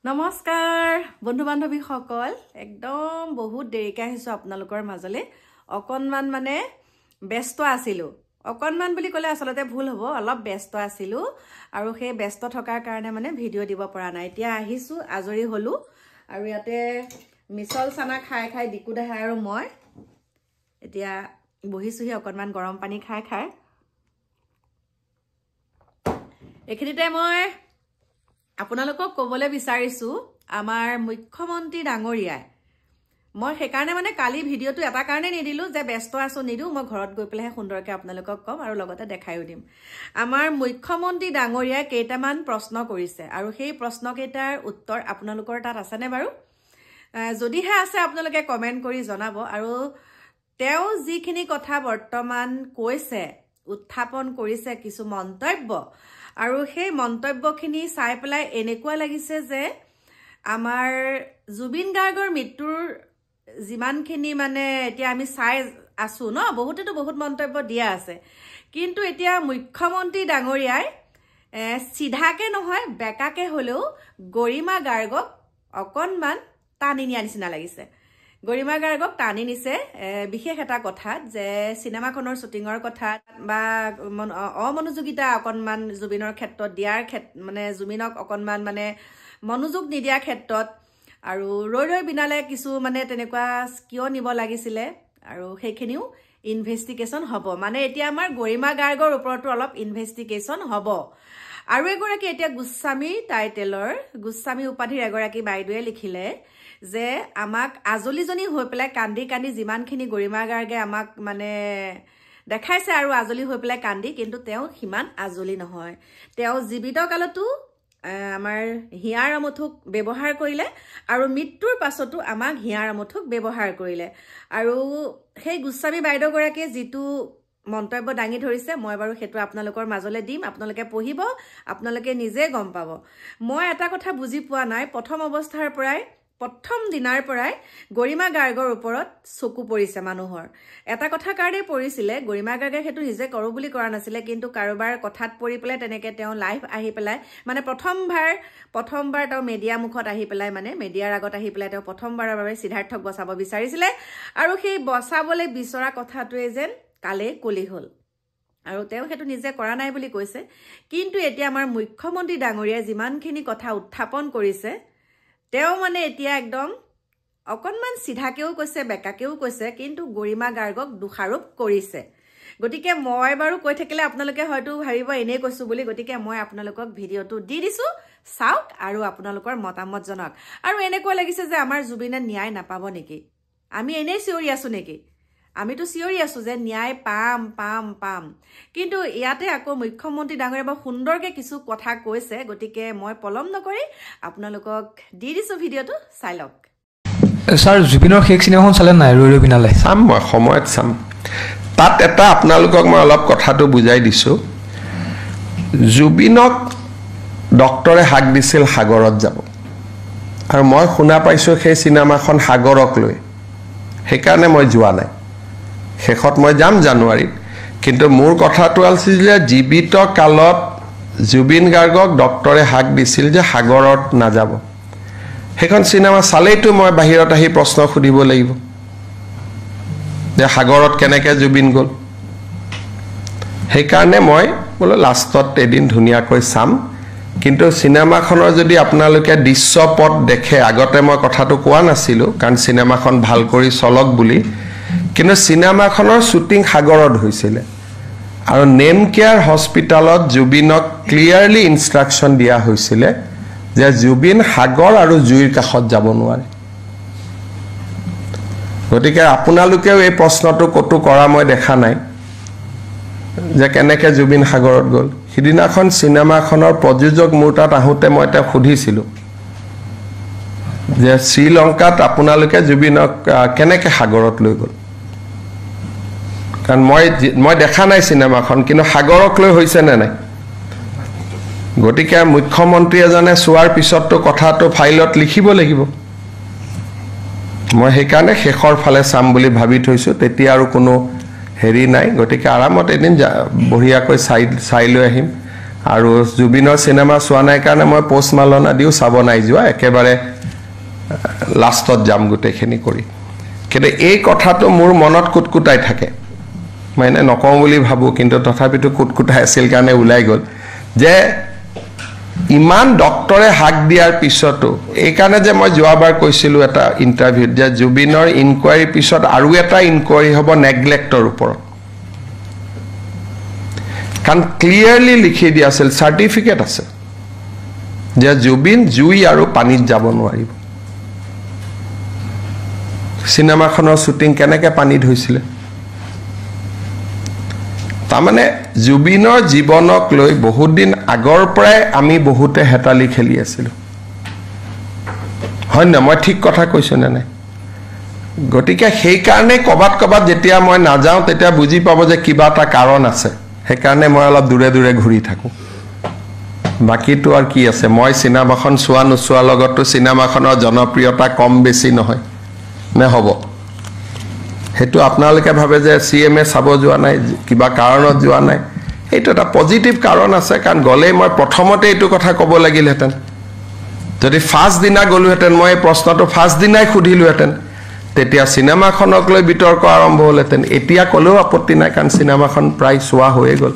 নমস্কাৰ বন্ধু বান্ধৱী সকল একদম বহুত দেৰিকৈ আহিছো আপোনালোকৰ মাজলে অকনমান মানে ব্যস্ত আছিলো অকনমান বুলি ক'লে আসলতে ভুল হ'ব অলপ ব্যস্ত আছিলো আৰু সেই ব্যস্ত থকাৰ কাৰণে মানে ভিডিঅ' দিব পৰা নাই এতিয়া আহিছো আজৰি হলো আৰু ইয়াতে মিছল চানা খাই খাই দিকু দেহা আৰু মই এতিয়া বহিছোহি অকনমান গৰম পানী খাই খাই এখিনিতে মই আপোনালোকক ক'বলৈ বিচাৰিছো আমাৰ মুখ্যমন্ত্ৰী ডাঙৰীয়া মই হেকাৰণে মানে কালি ভিডিঅ'টো এটা কাৰণে নিদিলো যে ব্যস্ত আছো নিদু মই ঘৰত গৈ পেলাই সুন্দৰকৈ আপোনালোকক কম আৰু লগতে দেখাইও দিম আমাৰ মুখ্যমন্ত্ৰী ডাঙৰীয়া কেইটামান প্ৰশ্ন কৰিছে আৰু সেই প্ৰশ্ন কেইটাৰ উত্তৰ আপোনালোকৰ তাত আছে নে বাৰু যদিহে আছে আপোনালোকে কমেন্ট কৰি জনাব আৰু তেওঁ যিখিনি কথা বৰ্তমান কৈছে উত্থাপন কৰিছে কিছু মন্তব্য আৰু সেই মন্তব্যখিনি চাই পেলাই এনেকুৱা লাগিছে যে আমাৰ জুবিন গাৰ্গৰ মৃত্যুৰ যিমানখিনি মানে এতিয়া আমি চাই আছো ন বহুতেতো বহুত মন্তব্য দিয়া আছে কিন্তু এতিয়া মুখ্যমন্ত্ৰী ডাঙৰীয়াই সিধাকে নহয় বেকাকে হলেও গৰিমা গাৰ্গক অকনমান টানি নিয়া নিচিনা লাগিছে গৰিমা গাৰ্গক টানি নিছে বিশেষ এটা কথা যে সিনেমাখনৰ শুটিঙৰ কথা বা অমনোযোগিতা অকনমান জুবিনৰ ক্ষেত্ৰত দিয়াৰ মানে জুবিনক অকনমান মানে মনোযোগ নিদিয়াৰ ক্ষেত্ৰত আৰু ৰৈ বিনালে কিছু মানে তেনেকুৱা কিয় নিব লাগিছিলে আৰু সেইখিনিও ইনভেষ্টিগেশ্যন হ'ব মানে এতিয়া আমাৰ গৰিমা গাৰ্গৰ ওপৰতো অলপ ইনভেষ্টিগেশ্যন হ'ব আৰু এগৰাকী এতিয়া গোস্বামী টাইটেলৰ গোস্বামী উপাধিৰ এগৰাকী বাইদেৱে লিখিলে যে আমাক আজলিজনী হৈ পেলাই কান্দি কান্দি যিমানখিনি গৰিমা গাৰ্গে আমাক মানে দেখাইছে আৰু আজলি হৈ পেলাই কান্দি কিন্তু তেওঁ হিমান আজলি নহয় তেওঁ জীৱিত কালতো আমাৰ হিয়াৰ আমঠুক ব্যৱহাৰ কৰিলে আৰু মৃত্যুৰ পাছতো আমাক হিয়াৰ আমঠুক ব্যৱহাৰ কৰিলে আৰু সেই গোস্বামী বাইদেউ গৰাকীয়ে যিটো মন্তব্য দাঙি ধৰিছে মই বাৰু হেতু আপোনালোকৰ মাজলে দিম আপোনালোকে পঢ়িব আপোনালোকে নিজে গম পাব মই এটা কথা বুজি পোৱা নাই প্ৰথম অৱস্থাৰ পৰাই প্ৰথম দিনাৰ পৰাই গৰিমা গাৰ্গৰ ওপৰত চকু পৰিছে মানুহৰ এটা কথা কাৰণে পৰিছিলে গৰিমা গাৰ্গে হেতু নিজে কৰো বুলি কৰা নাছিলে কিন্তু কাৰোবাৰ কথাত পৰি পেলাই তেনেকে তেওঁ লাইভ আহি পেলাই মানে প্ৰথমবাৰ তেওঁ মিডিয়া মুখত আহি পেলাই মানে মিডিয়াৰ আগত আহি পেলাই তেওঁ প্ৰথমবাৰৰ বাবে সিদ্ধাৰ্থক বচাব বিচাৰিছিলে আৰু সেই বচাবলৈ বিচৰা কথাটোৱে যেন কালে কলি হল আৰু তেওঁ হেতু নিজে কৰা নাই বুলি কৈছে কিন্তু এতিয়া আমাৰ মুখ্যমন্ত্ৰী ডাঙৰীয়া যিমানখিনি কথা উত্থাপন কৰিছে তেওঁ মানে এতিয়া একদম অকনমান সিধাকেও কৈছে বেকাকেও কৈছে কিন্তু গৰিমা গাৰ্গক দোষাৰোপ কৰিছে গতিকে মই বাৰু কৈ থাকিলে আপোনালোকে হয়তো ভাবিব এনে কৈছো বুলি গতিকে মই আপোনালোকক ভিডিঅ'টো দি দিছো চাওক আৰু আপোনালোকৰ মতামত জনাওক আৰু এনেকুৱা লাগিছে যে আমাৰ জুবিনে ন্যায় নাপাব নেকি আমি এনেই চিঞৰি আছো নেকি আমিতো চিঞৰি আছো যে ন্যায় পাম কিন্তু ইয়াতে আকৌ মুখ্যমন্ত্ৰী ডাঙৰীয়া বৰ সুন্দৰকে কিছু কথা কৈছে গতিকে মই পলম নকৰি আপোনালোকক দি দিছো ভিডিঅ'টো চাই লওক স্যাৰ জুবিনৰ শেষ চিনেমাখন চালে নাই ৰৈ বিনালে চাম মই সময়ত চাম তাত এটা আপোনালোকক মই অলপ কথাটো বুজাই দিছো জুবিনক ডক্টৰে হাক দিছিল সাগৰত যাব আৰু মই শুনা পাইছো সেই চিনেমাখন সাগৰক লৈ সেইকাৰণে মই যোৱা নাই শেষত মই যাম জানুৱাৰীত কিন্তু মোৰ কথাটো আছিল যে জীৱিত কালত জুবিন গাৰ্গক ডক্টৰে হাক দিছিল যে সাগৰত নাযাব সেইখন চিনেমা চালেইতো মই বাহিৰত আহি প্ৰশ্ন সুধিব লাগিব যে সাগৰত কেনেকৈ জুবিন গ'ল সেইকাৰণে মই বোলো লাষ্টত এদিন ধুনীয়াকৈ চাম কিন্তু চিনেমাখনৰ যদি আপোনালোকে দৃশ্যপট দেখে আগতে মই কথাটো কোৱা নাছিলোঁ কাৰণ চিনেমাখন ভাল কৰি চলক বুলি কিন্তু চিনেমাখনৰ শ্বুটিং সাগৰত হৈছিলে আৰু নেম কেয়াৰ হস্পিটালত জুবিনক ক্লিয়াৰলি ইনষ্ট্ৰাকশ্যন দিয়া হৈছিলে যে জুবিন সাগৰ আৰু জুইৰ কাষত যাব নোৱাৰে গতিকে আপোনালোকেও এই প্ৰশ্নটো কতো কৰা মই দেখা নাই যে কেনেকৈ জুবিন সাগৰত গ'ল সিদিনাখন চিনেমাখনৰ প্ৰযোজক মোৰ তাত আহোঁতে মই তেওঁক সুধিছিলোঁ যে শ্ৰীলংকাত আপোনালোকে জুবিনক কেনেকৈ সাগৰত লৈ গ'ল কাৰণ মই দেখা নাই চিনেমাখন কিন্তু সাগৰক লৈ হৈছে নে নাই গতিকে মুখ্যমন্ত্ৰী এজনে চোৱাৰ পিছততো কথাটো ফাইলত লিখিব লাগিব মই সেইকাৰণে শেষৰ ফালে চাম বুলি ভাবি থৈছো তেতিয়া আৰু কোনো হেৰি নাই গতিকে আৰামত এদিন বঢ়িয়াকৈ চাই লৈ আহিম আৰু জুবিনৰ চিনেমা চোৱা নাই কাৰণে মই পোষ্ট মালনা দিও চাব নাই যোৱা একেবাৰে লাষ্টত যাম গোটেইখিনি কৰি কিন্তু এই কথাটো মোৰ মনত কুটকুটাই থাকে মই এনে নকওঁ বুলি ভাবো কিন্তু তথাপিতো কুটকুটাই আছিল কাৰণে ওলাই গ'ল যে ইমান ডক্টৰে হাক দিয়াৰ পিছতো এই কাৰণে যে মই যোৱাবাৰ কৈছিলো এটা ইন্টাৰভিউত যে জুবিনৰ ইনকোয়াৰি পিছত আৰু এটা ইনকোয়াৰি হ'ব নেগলেক্টৰ ওপৰত কাৰণ ক্লিয়াৰলি লিখি দিয়া আছিল সাৰ্টিফিকেট আছে যে জুবিন জুই আৰু পানীত যাব নোৱাৰিব সিনেমাখনৰ শুটিং কেনেকৈ পানীত হৈছিল তাৰমানে জুবিনৰ জীৱনক লৈ বহুত দিন আগৰ পৰাই আমি বহুতে হেতালি খেলি আছিল হয় না মই ঠিক কথা কৈছো নে নাই গটিকে সেই কাৰণে কবাত যেতিয়া মই না যাওঁ তেতিয়া বুজি পাব যে কিবা এটা কাৰণ আছে সেই কাৰণে মই অলপ দূৰে দূৰে ঘূৰি থাকো বাকিটো আৰ কি আছে মই সিনেমাখন চোৱা নোচোৱা লগতো সিনেমাখনৰ জনপ্ৰিয়তা কম বেছি নহয় নে হ'ব হেতু আপোনালোকে ভাবে যে সিএমএ চাব যোৱা নাই কিবা কাৰণত যোৱা নাই এইটো এটা পজিটিভ কাৰণ আছে কাৰণ গলে মই প্ৰথমতে এইটো কথা ক'ব লাগিল হেতেন যদি ফাৰ্স্ট দিনা গলো হেতেন মই প্ৰশ্নটো ফাৰ্স্ট দিনাই খুধিলো হেতেন তেতিয়া সিনেমাখনক লৈ বিতৰ্ক আৰম্ভ হল হেতেন এতিয়া কলেও আপত্তি নাই কাৰণ সিনেমাখন প্ৰায় চোৱা হৈয়ে গ'ল